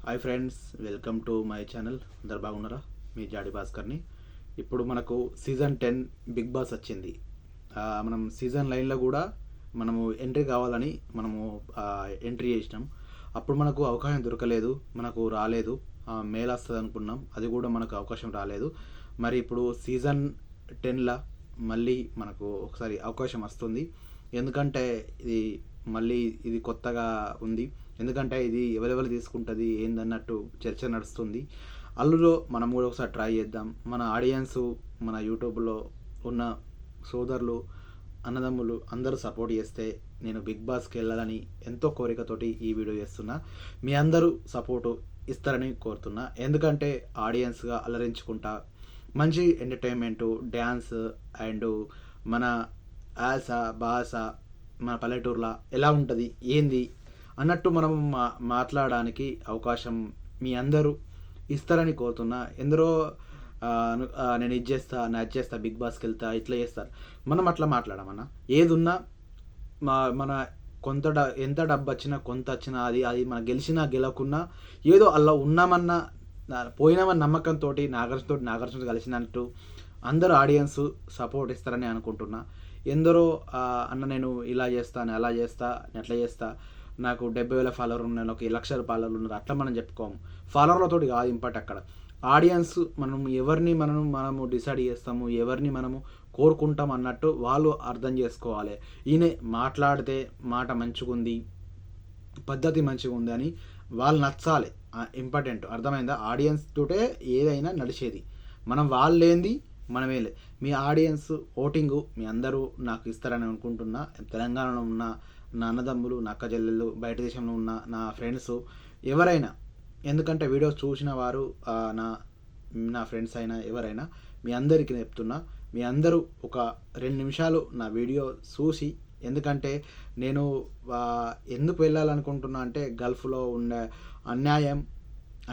Hi friends, welcome to my channel. అందరు బాగున్నారా? మీ జాడి భాస్కర్ని. ఇప్పుడు మనకు సీజన్ 10 బిగ్ బాస్ వచ్చింది. మనం సీజన్ లైన్లో కూడా మనము ఎంట్రీ కావాలని మనము ఎంట్రీ చేసినాం. అప్పుడు మనకు అవకాశం దొరకలేదు, మనకు రాలేదు. మేల్ వస్తుంది అనుకున్నాం, అది కూడా మనకు అవకాశం రాలేదు. మరి ఇప్పుడు సీజన్ 10లా మళ్ళీ మనకు ఒకసారి అవకాశం వస్తుంది. ఎందుకంటే ఇది మళ్ళీ ఇది కొత్తగా ఉంది. ఎందుకంటే ఇది ఎవరెవరు తీసుకుంటుంది ఏందన్నట్టు చర్చ నడుస్తుంది. అందులో మనం కూడా ఒకసారి ట్రై చేద్దాం. మన ఆడియన్స్, మన యూట్యూబ్లో ఉన్న సోదరులు, అన్నదమ్ములు అందరూ సపోర్ట్ చేస్తే నేను బిగ్ బాస్కి వెళ్ళాలని ఎంతో కోరికతోటి ఈ వీడియో చేస్తున్నా. మీ అందరూ సపోర్టు ఇస్తారని కోరుతున్నా. ఎందుకంటే ఆడియన్స్గా అలరించుకుంటా మంచి ఎంటర్టైన్మెంటు, డ్యాన్స్ అండ్ మన యాస భాష మన పల్లెటూరులో ఎలా ఉంటుంది ఏంది అన్నట్టు మనం మాట్లాడడానికి అవకాశం మీ అందరూ ఇస్తారని కోరుతున్నా. ఎందరో నేను ఇది చేస్తా, అది చేస్తా, బిగ్ బాస్కి వెళ్తా, ఇట్లా చేస్తారు. మనం అట్లా మాట్లాడమన్నా. ఏది ఉన్నా మన ఎంత డబ్బు వచ్చినా కొంత వచ్చినా అది అది మన గెలిచినా గెలవకున్నా ఏదో అలా ఉన్నామన్నా పోయినామన్న నమ్మకంతో నాగార్జునతో కలిసినట్టు అందరూ ఆడియన్స్ సపోర్ట్ ఇస్తారని అనుకుంటున్నా. ఎందరో అన్న నేను ఇలా చేస్తాను, అలా చేస్తా, నేను అట్లా చేస్తా, నాకు 70,000 ఫాలోవర్ ఉన్నారు, నాకు 1,00,000 ఫాలోవర్లు ఉన్నారు, అట్లా మనం చెప్పుకోము. ఫాలోవర్లతో కాదు ఇంపార్ట్ అక్కడ. ఆడియన్స్ ఎవరిని మనము డిసైడ్ చేస్తాము, ఎవరిని మనము కోరుకుంటాం అన్నట్టు వాళ్ళు అర్థం చేసుకోవాలి. ఈయన మాట్లాడితే మాట మంచిగా ఉంది, పద్ధతి మంచిగా ఉంది అని వాళ్ళు నచ్చాలి. ఇంపార్టెంట్. అర్థమైందా? ఆడియన్స్ తోటే ఏదైనా నడిచేది. మనం వాళ్ళేంది మనమేలే. మీ ఆడియన్స్ ఓటింగు మీ అందరూ నాకు ఇస్తారని అనుకుంటున్నా. తెలంగాణలో ఉన్న నా అన్నదమ్ములు, నా అక్క చెల్లెళ్ళు, బయట దేశంలో ఉన్న నా ఫ్రెండ్స్ ఎవరైనా, ఎందుకంటే వీడియోస్ చూసిన వారు నా ఫ్రెండ్స్ అయినా ఎవరైనా మీ అందరికీ చెప్తున్నా, మీ అందరూ ఒక 2 నిమిషాలు నా వీడియో చూసి, ఎందుకంటే నేను ఎందుకు వెళ్ళాలనుకుంటున్నా అంటే గల్ఫ్లో ఉండే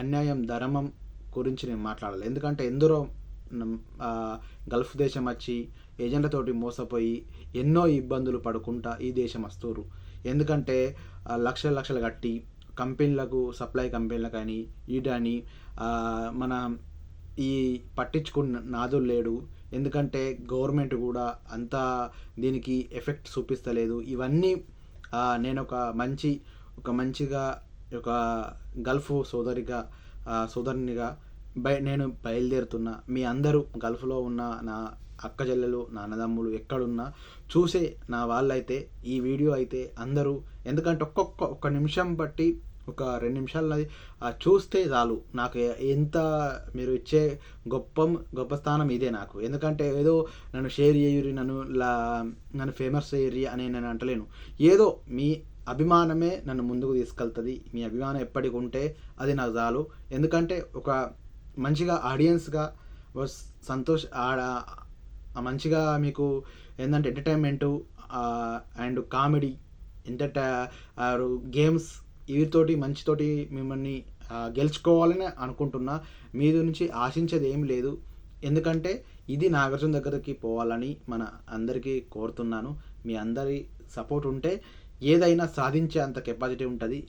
అన్యాయం ధర్మం గురించి నేను మాట్లాడాలి. ఎందుకంటే ఎందరో గల్ఫ్ దేశం వచ్చి ఏజెంట్లతోటి మోసపోయి ఎన్నో ఇబ్బందులు పడుకుంటా ఈ దేశం వస్తున్నారు. ఎందుకంటే లక్షలు కట్టి కంపెనీలకు, సప్లై కంపెనీలకు కానీ ఈడని మన ఈ పట్టించుకున్న నాదులు లేడు. ఎందుకంటే గవర్నమెంట్ కూడా అంతా దీనికి ఎఫెక్ట్ చూపిస్తలేదు. ఇవన్నీ నేను మంచిగా ఒక గల్ఫ్ సోదరునిగా నేను బయలుదేరుతున్నా. మీ అందరూ గల్ఫ్లో ఉన్న నా అక్క చెల్లెలు, నా అన్నదమ్ములు ఎక్కడున్నా చూసే నా వాళ్ళైతే ఈ వీడియో అయితే అందరూ, ఎందుకంటే ఒక్క నిమిషం బట్టి ఒక 2 నిమిషాలు చూస్తే చాలు. నాకు ఎంత మీరు ఇచ్చే గొప్ప స్థానం ఇదే నాకు. ఎందుకంటే ఏదో నన్ను షేర్ చేయరి, నన్ను ఫేమస్ చేయరి అని నేను అంటలేను. ఏదో మీ అభిమానమే నన్ను ముందుకు తీసుకెళ్తుంది. మీ అభిమానం ఎప్పటికి ఉంటే అది నాకు చాలు. ఎందుకంటే ఒక మంచిగా ఆడియన్స్గా మంచిగా మీకు ఏంటంటే ఎంటర్టైన్మెంటు అండ్ కామెడీ, గేమ్స్ వీటితోటి మంచితోటి మిమ్మల్ని గెలుచుకోవాలని అనుకుంటున్నా. మీ నుంచి ఆశించేది ఏం లేదు. ఎందుకంటే ఇది నాగార్జున దగ్గరికి పోవాలని మన అందరికీ కోరుతున్నాను. మీ అందరి సపోర్ట్ ఉంటే ఏదైనా సాధించే అంత కెపాసిటీ ఉంటుంది.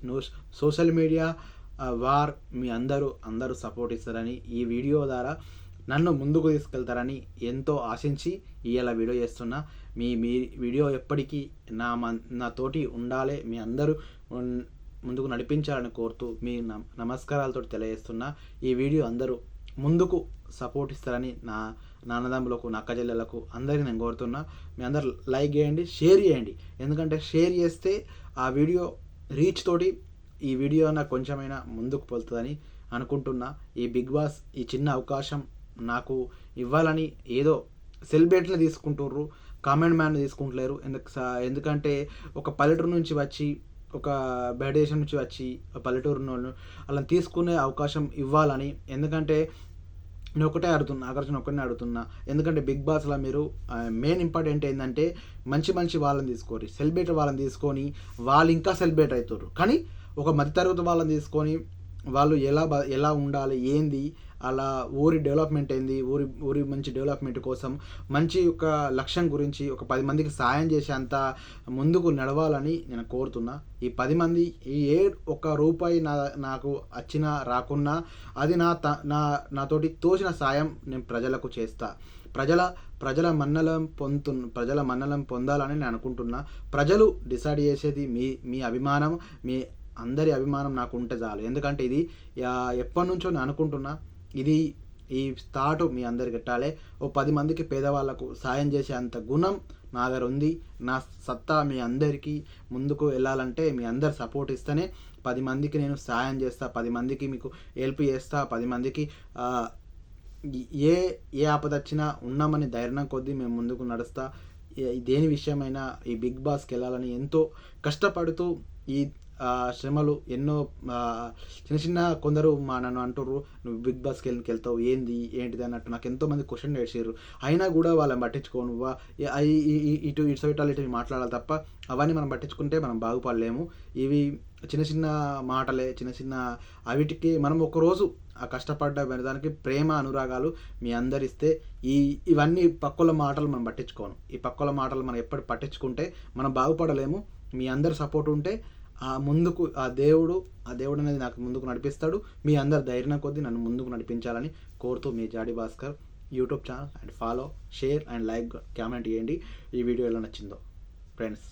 సోషల్ మీడియా మీ అందరూ సపోర్ట్ ఇస్తారని, ఈ వీడియో ద్వారా నన్ను ముందుకు తీసుకెళ్తారని ఎంతో ఆశించి ఇవాళ వీడియో చేస్తున్నా. మీ వీడియో ఎప్పటికీ నాతోటి ఉండాలి, మీ అందరూ ముందుకు నడిపించాలని కోరుతూ మీ నమస్కారాలతో తెలియజేస్తున్నా. ఈ వీడియో అందరూ ముందుకు సపోర్ట్ ఇస్తారని నా అన్నదమ్ములకు, నా అక్క చెల్లెలకు అందరికీ నేను కోరుతున్నా. మీ అందరు లైక్ చేయండి, షేర్ చేయండి. ఎందుకంటే షేర్ చేస్తే ఆ వీడియో రీచ్ తోటి ఈ వీడియో నాకు కొంచెమైనా ముందుకు పోతుందని అనుకుంటున్నా. ఈ బిగ్ బాస్ ఈ చిన్న అవకాశం నాకు ఇవ్వాలని ఏదో సెలబ్రేట్లు తీసుకుంటుర్రు, కామెంట్ మ్యాన్ తీసుకుంటలేరు. ఎందుకంటే ఒక పల్లెటూరు నుంచి వచ్చి, ఒక బయట దేశం నుంచి వచ్చి పల్లెటూరు అలా తీసుకునే అవకాశం ఇవ్వాలని. ఎందుకంటే నేను ఒకటే అడుగుతున్నా. ఎందుకంటే బిగ్ బాస్లో మీరు మెయిన్ ఇంపార్టెంట్ ఏంటంటే మంచి వాళ్ళని తీసుకోరు, సెలబ్రేట్ వాళ్ళని తీసుకొని వాళ్ళు ఇంకా సెలబ్రేట్ అవుతారు. కానీ ఒక మధ్యతరగతి వాళ్ళని తీసుకొని వాళ్ళు ఎలా ఉండాలి ఏంది అలా ఊరి డెవలప్మెంట్ ఏంది, ఊరి మంచి డెవలప్మెంట్ కోసం మంచి ఒక లక్ష్యం గురించి ఒక 10 మందికి సాయం చేసేంత ముందుకు నడవాలని నేను కోరుతున్నా. ఈ 10 మంది ఒక్క రూపాయి నాకు వచ్చినా రాకున్నా అది నాతోటి తోచిన సాయం నేను ప్రజలకు చేస్తా. ప్రజల మన్నలం పొందాలని నేను అనుకుంటున్నా. ప్రజలు డిసైడ్ చేసేది మీ అభిమానం, మీ అందరి అభిమానం నాకు ఉంటే చాలు. ఎందుకంటే ఇది ఎప్పటి నుంచో నేను అనుకుంటున్నా. ఈ స్టార్ట్ మీ అందరికి పెట్టాలి. ఓ 10 మందికి పేదవాళ్ళకు సాయం చేసే అంత గుణం నా దగ్గర ఉంది. నా సత్తా మీ అందరికీ ముందుకు వెళ్ళాలంటే మీ అందరు సపోర్ట్ ఇస్తేనే 10 మందికి నేను సాయం చేస్తా, 10 మందికి మీకు హెల్ప్ చేస్తా, 10 మందికి ఏ ఆపద వచ్చినా ఉన్నామని ధైర్యం కొద్దీ మేము ముందుకు నడుస్తా. దేని విషయమైనా ఈ బిగ్ బాస్కి వెళ్ళాలని ఎంతో కష్టపడుతూ ఈ శ్రమలు ఎన్నో చిన్న కొందరు నన్ను అంటారు, నువ్వు బిగ్ బాస్కి వెళ్తావు ఏంటిది అన్నట్టు నాకు ఎంతోమంది క్వశ్చన్ వేసారు. అయినా కూడా వాళ్ళని పట్టించుకోను. ఇటు సైటాలు ఇటు మాట్లాడాలి తప్ప అవన్నీ మనం పట్టించుకుంటే మనం బాగుపడలేము. ఇవి చిన్న మాటలే, చిన్న అవిటికి మనం ఒకరోజు ఆ కష్టపడ్డ దానికి ప్రేమ అనురాగాలు మీ అందరిస్తే ఇవన్నీ పక్కల మాటలు మనం పట్టించుకోను. ఈ పక్కల మాటలు మనం ఎప్పటి పట్టించుకుంటే మనం బాగుపడలేము. మీ అందరి సపోర్ట్ ఉంటే ఆ దేవుడు అనేది నాకు ముందుకు నడిపిస్తాడు. మీ అందరు ధైర్యం కొద్దీ నన్ను ముందుకు నడిపించాలని కోరుతూ మీ Jadi Bhaskar YouTube channel. And follow, share and like, comment చేయండి ఈ వీడియో ఎలా నచ్చిందో ఫ్రెండ్స్.